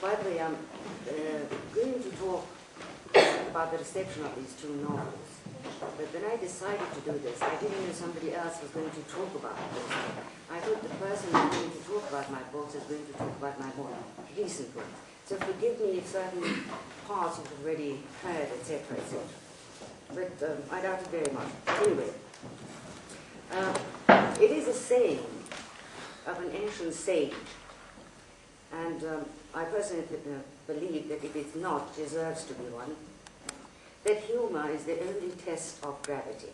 By the way, I'm going to talk about the reception of these two novels. But when I decided to do this, I didn't know somebody else was going to talk about this. I thought the person who's going to talk about my books is going to talk about my more recent books. So forgive me if certain parts you've already heard, etc., etc. But I doubt it very much. Anyway, it is a saying of an ancient sage, and I personally believe that if it's not, deserves to be one, that humor is the only test of gravity.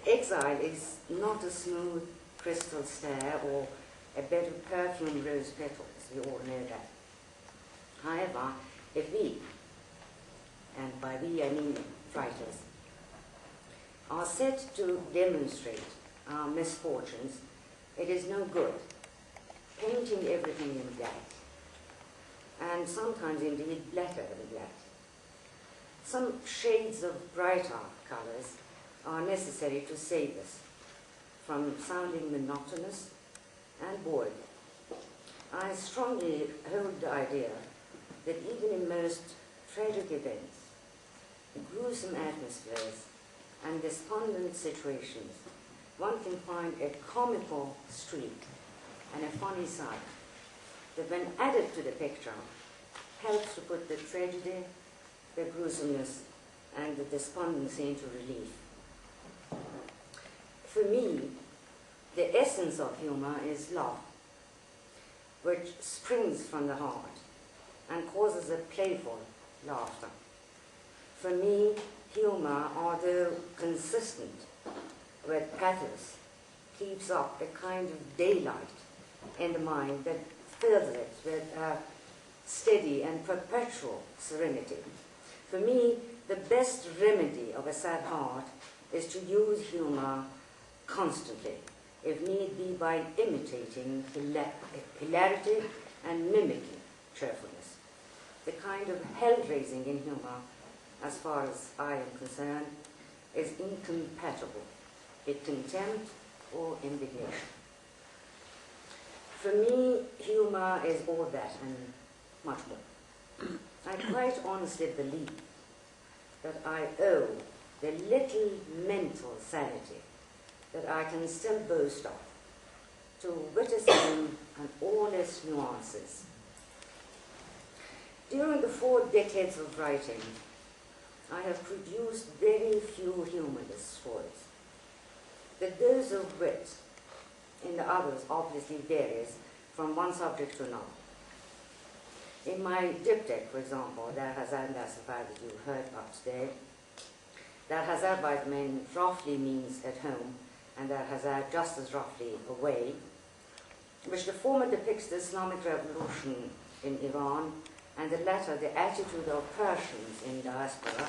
Exile is not a smooth crystal stair or a bed of perfumed rose petals. We all know that. However, if we, and by we I mean writers, are set to demonstrate our misfortunes, it is no good painting everything in black, and sometimes indeed blacker than black. Some shades of brighter colors are necessary to save us from sounding monotonous and bored. I strongly hold the idea that even in most tragic events, gruesome atmospheres, and despondent situations, one can find a comical streak and a funny side that, when added to the picture, helps to put the tragedy, the gruesomeness, and the despondency into relief. For me, the essence of humor is love, which springs from the heart and causes a playful laughter. For me, humor, although consistent with pathos, keeps up a kind of daylight in the mind that fills it with a steady and perpetual serenity. For me, the best remedy of a sad heart is to use humor constantly, if need be by imitating hilarity and mimicking cheerfulness. The kind of hell-raising in humor, as far as I am concerned, is incompatible with contempt or indignation. For me, humor is all that and much more. I quite honestly believe that I owe the little mental sanity that I can still boast of to witticism and all its nuances. During the 4 decades of writing, I have produced very few humorless stories. The dose of wit in the others obviously varies from one subject to another. In my diptych, for example, that Hazard that you heard about today, that Hazard by the main roughly means at home, and that Hazard just as roughly away, which the former depicts the Islamic revolution in Iran, and the latter the attitude of Persians in diaspora.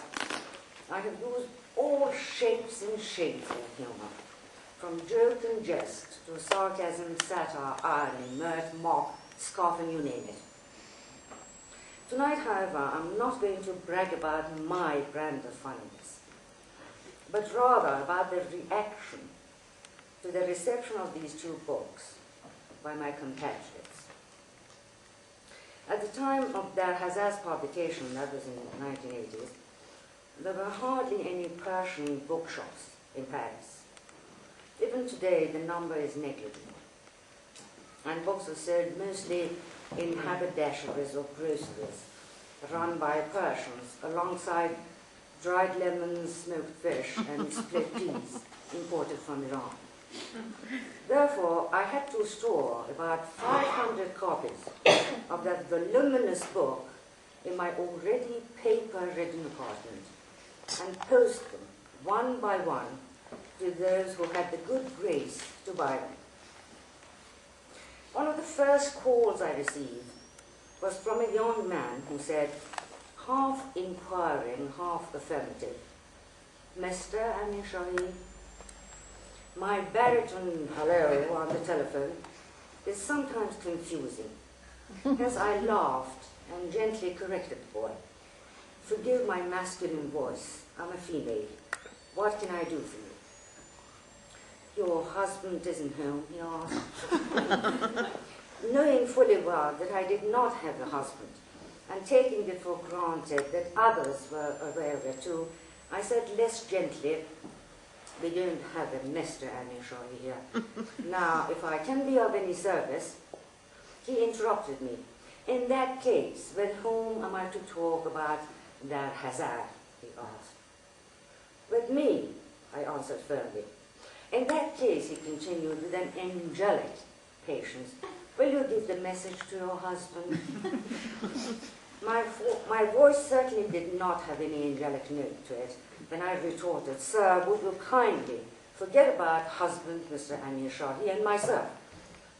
I have used all shapes and shades of humor, from joke and jest to sarcasm, satire, irony, mirth, mock, scoff, and you name it. Tonight, however, I'm not going to brag about my brand of funniness, but rather about the reaction to the reception of these 2 books by my compatriots. At the time of their Hazard's publication, that was in the 1980s, there were hardly any Persian bookshops in Paris. Even today, the number is negligible, and books are sold mostly in haberdasheries or groceries run by Persians, alongside dried lemons, smoked fish, and split peas imported from Iran. Therefore, I had to store about 500 copies of that voluminous book in my already paper-ridden apartment and post them one by one to those who had the good grace to buy them. One of the first calls I received was from a young man who said, half inquiring, half affirmative, "Mr. Amirshahi?" My baritone hello on the telephone is sometimes confusing. Hence I laughed and gently corrected the boy. "Forgive my masculine voice. I'm a female. What can I do for you?" "Your husband isn't home," he asked. knowing fully well that I did not have a husband, and taking it for granted that others were aware of it too, I said less gently, "We don't have a Mr. Amirshahi here. Now, if I can be of any service," he interrupted me. "In that case, with whom am I to talk about Dar Hazar?" he asked. "With me," I answered firmly. "In that case," he continued with an angelic patience, "will you give the message to your husband?" My voice certainly did not have any angelic note to it. Then I retorted, "Sir, would you kindly forget about husband, Mr. Amirshahi, and myself?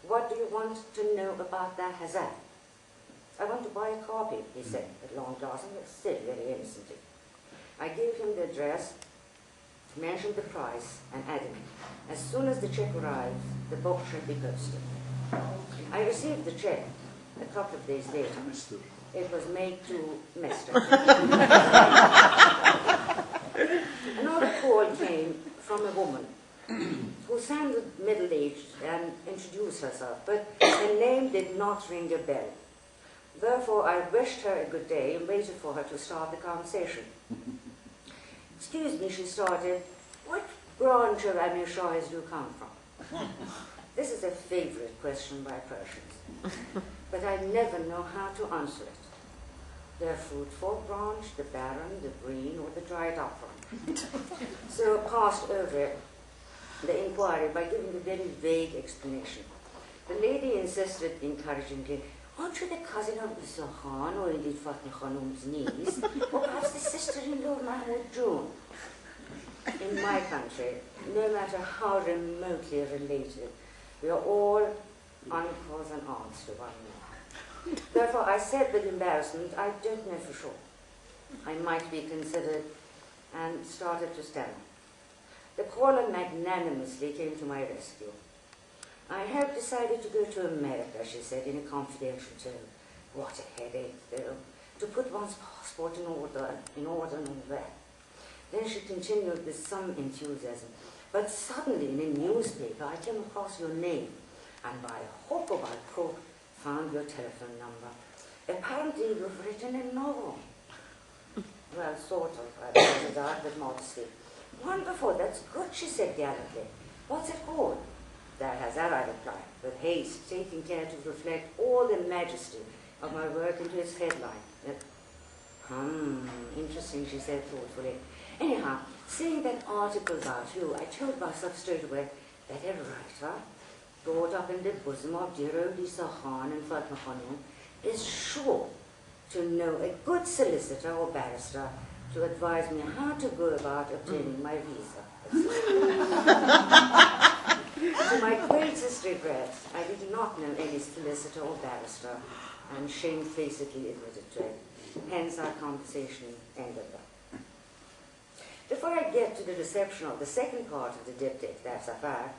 What do you want to know about that Hazar?" "I want to buy a copy," he said at long last, and still very innocently. I gave him the address, mentioned the price, and added, "As soon as the check arrives, the book should be posted." I received the check a couple of days later. It was made to Mr. Another call came from a woman who sounded middle-aged and introduced herself, but her name did not ring a bell. Therefore, I wished her a good day and waited for her to start the conversation. "Excuse me," she started, "what branch of Amirshahis do you come from?" This is a favorite question by Persians, but I never know how to answer it. The fruitful branch, the barren, the green, or the dried up branch. So I passed over the inquiry by giving a very vague explanation. The lady insisted encouragingly, "Aren't you the cousin of Isa Khan or indeed Fatma Khanum's niece, or perhaps the sister-in-law of Mahmoud June?" In my country, no matter how remotely related, we are all uncles and aunts to one another. Therefore, I said with embarrassment, "I don't know for sure. I might be considered," and started to stammer. The caller magnanimously came to my rescue. "I have decided to go to America," she said in a confidential tone. What a headache, though, to put one's passport in order and all that. Then she continued with some enthusiasm, "But suddenly in a newspaper I came across your name, and by hook or by crook found your telephone number. Apparently you've written a novel." "Well, sort of," I pointed out with modesty. "Wonderful, that's good," she said gallantly. "What's it called?" "Dar Hazar," I replied, with haste, taking care to reflect all the majesty of my work into its headline. Interesting," she said thoughtfully. "Anyhow, seeing that article about you, I told myself straight away that a writer brought up in the bosom of dear old Isa Khan and Fatma Khanum is sure to know a good solicitor or barrister to advise me how to go about obtaining my visa." To my greatest regret, I did not know any solicitor or barrister, and shamefacedly admitted to it. Hence our conversation ended there. Before I get to the reception of the second part of the diptych, Dar Safar,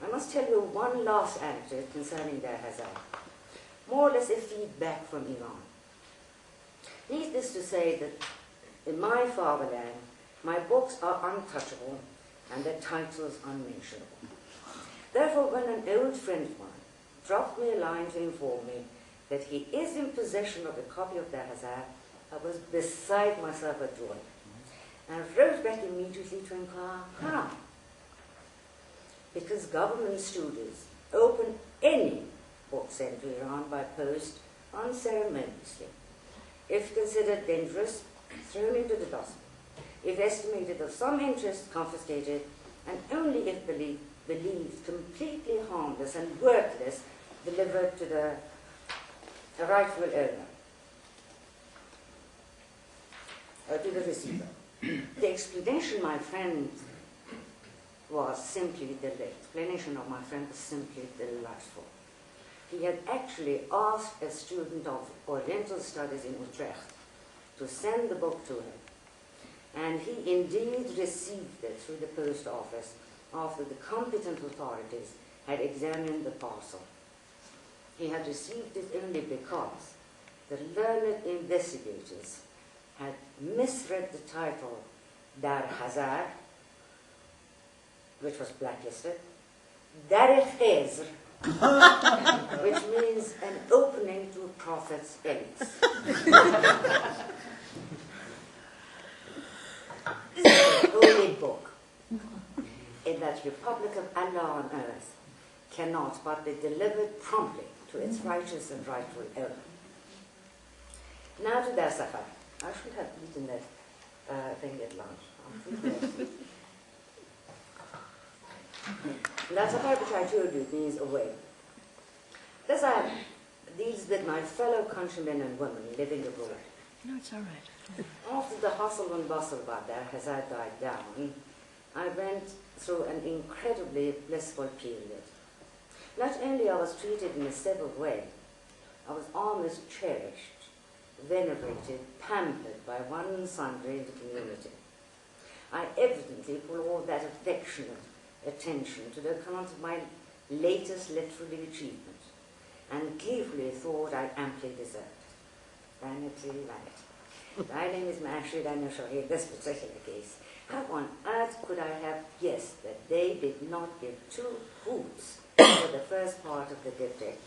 I must tell you one last anecdote concerning Dar Hazar, more or less a feedback from Iran. Needless to say that in my fatherland, my books are untouchable and their titles unmentionable. Therefore, when an old friend of mine dropped me a line to inform me that he is in possession of a copy of Dar Hazar, I was beside myself with joy, and wrote back immediately to inquire how. Because government studios open any book sent to Iran by post unceremoniously. If considered dangerous, thrown into the dustbin. If estimated of some interest, confiscated, and only if believed completely harmless and worthless, delivered to the rightful owner, or to the receiver. The explanation my friend was simply the explanation of my friend was simply delightful. He had actually asked a student of Oriental Studies in Utrecht to send the book to him, and he indeed received it through the post office after the competent authorities had examined the parcel. He had received it only because the learned investigators had misread the title Dar Hazar, which was blacklisted, Dar Khezr, which means an opening to a prophet's ends. This is a holy book, in that Republic of Allah on earth cannot but be delivered promptly to its righteous and rightful owner. Now to their safar. I should have eaten that thing at lunch. That safar which I told you means away. Thus I deals with my fellow countrymen and women living abroad. No, it's all right. After the hustle and bustle about there has died down, I went through an incredibly blissful period. Not only I was treated in a civil way, I was almost cherished, venerated, pampered by one and sundry in the community. I evidently put all that affectionate attention to the account of my latest literary achievement, and gleefully thought I amply deserved. Vanity, vanity. My name is Mahshid Amirshahi in this particular case. How on earth could I have guessed that they did not give two hoots for the first part of the diptych,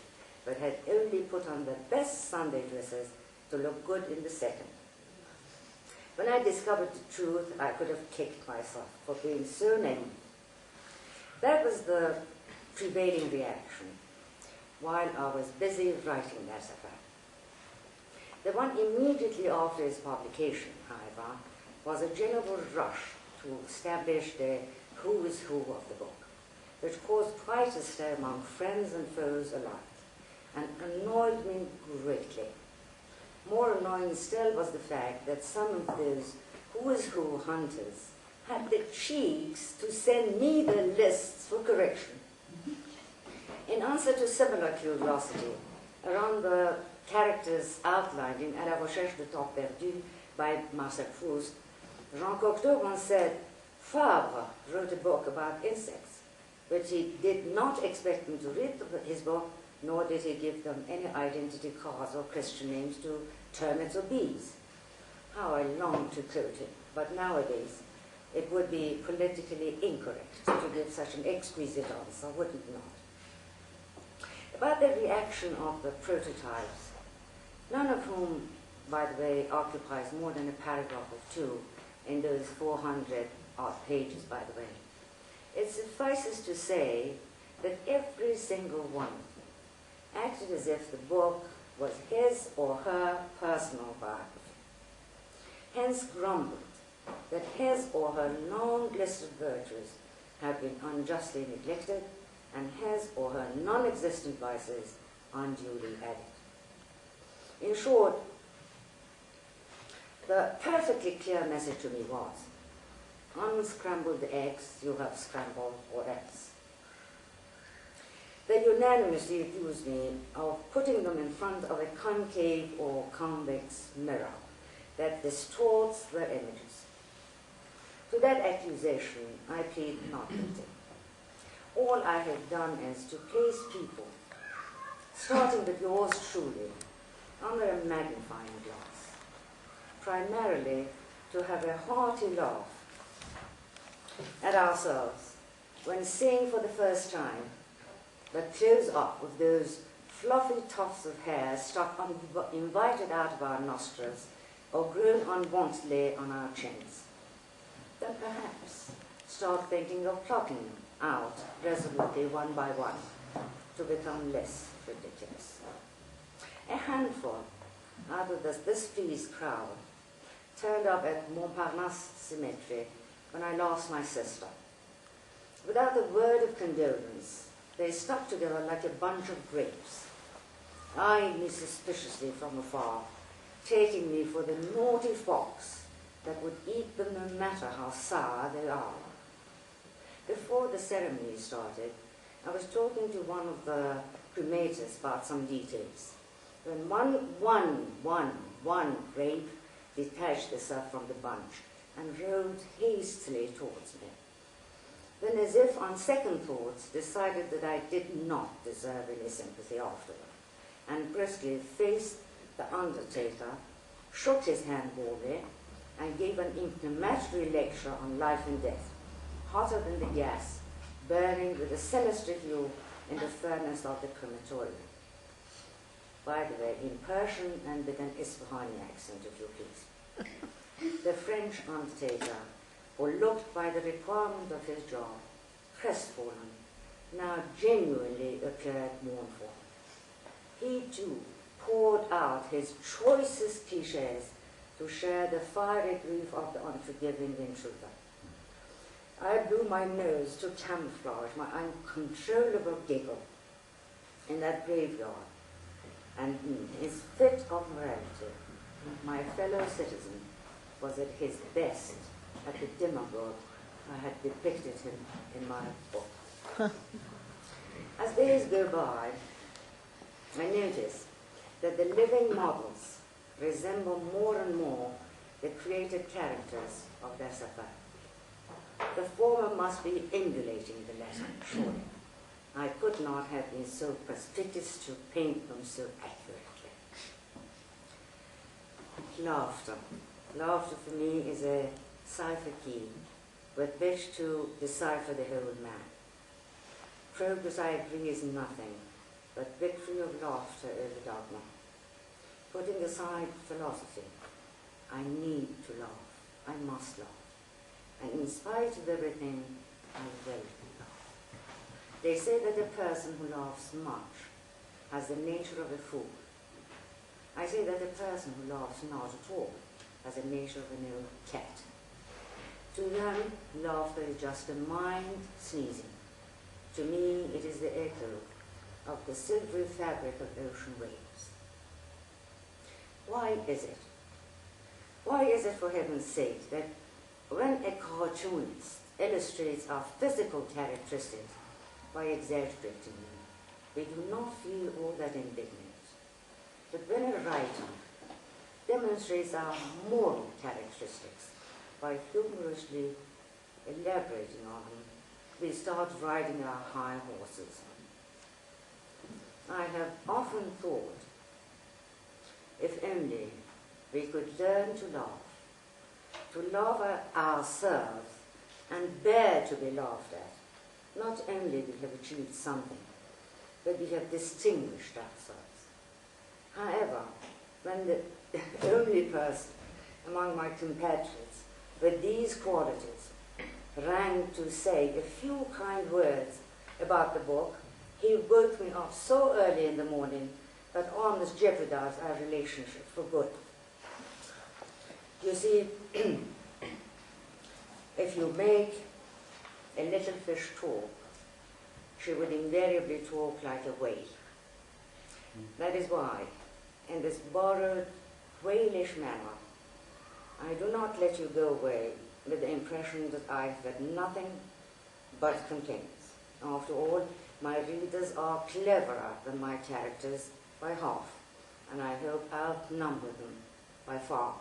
but had only put on the best Sunday dresses to look good in the second? When I discovered the truth, I could have kicked myself for being so naive. That was the prevailing reaction while I was busy writing that affair. The one immediately after its publication, however, was a general rush to establish the who is who of the book, which caused quite a stir among friends and foes alike, and annoyed me greatly. More annoying still was the fact that some of those who is who hunters had the cheeks to send me the lists for correction. In answer to similar curiosity around the characters outlined in À la recherche de temps perdu by Marcel Proust, Jean Cocteau once said, Fabre wrote a book about insects, but he did not expect them to read his book, nor did he give them any identity cards or Christian names to termites or bees. How I long to quote him, but nowadays it would be politically incorrect to give such an exquisite answer, would it not? About the reaction of the prototypes, none of whom, by the way, occupies more than a paragraph or two in those 400-odd pages, by the way. It suffices to say that every single one acted as if the book was his or her personal biography, hence grumbled that his or her long list of virtues have been unjustly neglected and his or her non-existent vices unduly added. In short, the perfectly clear message to me was, unscramble the eggs you have scrambled or else. They unanimously accused me of putting them in front of a concave or convex mirror that distorts their images. To that accusation, I plead not guilty. All I have done is to place people, starting with yours truly, under a magnifying glass, primarily to have a hearty laugh at ourselves when seeing for the first time the close up of those fluffy tufts of hair stuck invited out of our nostrils or grown unwantedly on our chins. Then perhaps start thinking of plucking them out resolutely one by one to become less ridiculous. A handful out of this displeased crowd turned up at Montparnasse Cemetery when I lost my sister. Without a word of condolence, they stuck together like a bunch of grapes, eyeing me suspiciously from afar, taking me for the naughty fox that would eat them no matter how sour they are. Before the ceremony started, I was talking to one of the cremators about some details, when one grape detached itself from the bunch and rode hastily towards me. Then, as if on second thoughts, decided that I did not deserve any sympathy afterward, and briskly faced the undertaker, shook his hand warmly, and gave an inflammatory lecture on life and death, hotter than the gas, burning with a sinister hue in the furnace of the crematorium. By the way, in Persian and with an Isfahani accent, if you please. The French undertaker, who looked by the requirement of his job, crestfallen, now genuinely appeared mournful. He too poured out his choicest cliches to share the fiery grief of the unforgiving intruder. I blew my nose to camouflage my uncontrollable giggle in that graveyard, and in his fit of morality, my fellow citizen was at his best at the demagogue I had depicted him in my book. As days go by, I notice that the living models resemble more and more the created characters of their supper. The former must be emulating the latter, surely. I could not have been so perspicuous to paint them so accurately. Laughter. Laughter for me is a cipher key with which to decipher the whole man. Progress, I agree, is nothing but victory of laughter over dogma. Putting aside philosophy, I need to laugh. I must laugh. And in spite of everything, I will laugh. They say that a person who laughs much has the nature of a fool. I say that a person who laughs not at all has the nature of an old cat. To them, laughter is just a mind sneezing. To me, it is the echo of the silvery fabric of ocean waves. Why is it? Why is it, for heaven's sake, that when a cartoonist illustrates our physical characteristics by exaggerating them, we do not feel all that indignant? But when a writer demonstrates our moral characteristics by humorously elaborating on them, we start riding our high horses. I have often thought, if only we could learn to laugh at ourselves and bear to be laughed at, not only we have achieved something, but we have distinguished ourselves. However, when the only person among my compatriots with these qualities rang to say a few kind words about the book, he woke me up so early in the morning that almost jeopardized our relationship for good. You see, if you make a little fish talk, she would invariably talk like a whale. That is why, in this borrowed, whalish manner, I do not let you go away with the impression that I have had nothing but complaints. After all, my readers are cleverer than my characters by half, and I hope outnumber them by far.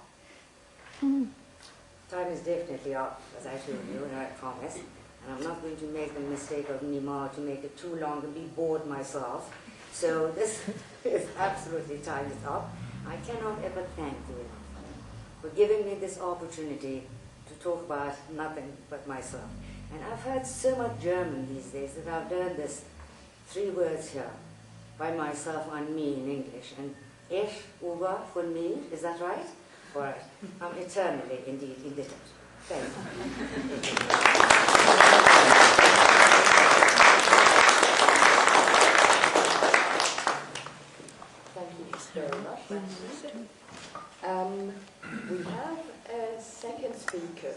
Time is definitely up, as I told you, and I promise, and I'm not going to make the mistake of Nima to make it too long and be bored myself. So this is absolutely time is up. I cannot ever thank you enough for giving me this opportunity to talk about nothing but myself. And I've heard so much German these days that I've learned this 3 words here by myself on me in English. And ich, über, von mir, is that right? All right. I'm eternally indeed illiterate. Thank you. Thank you very much. We have a second speaker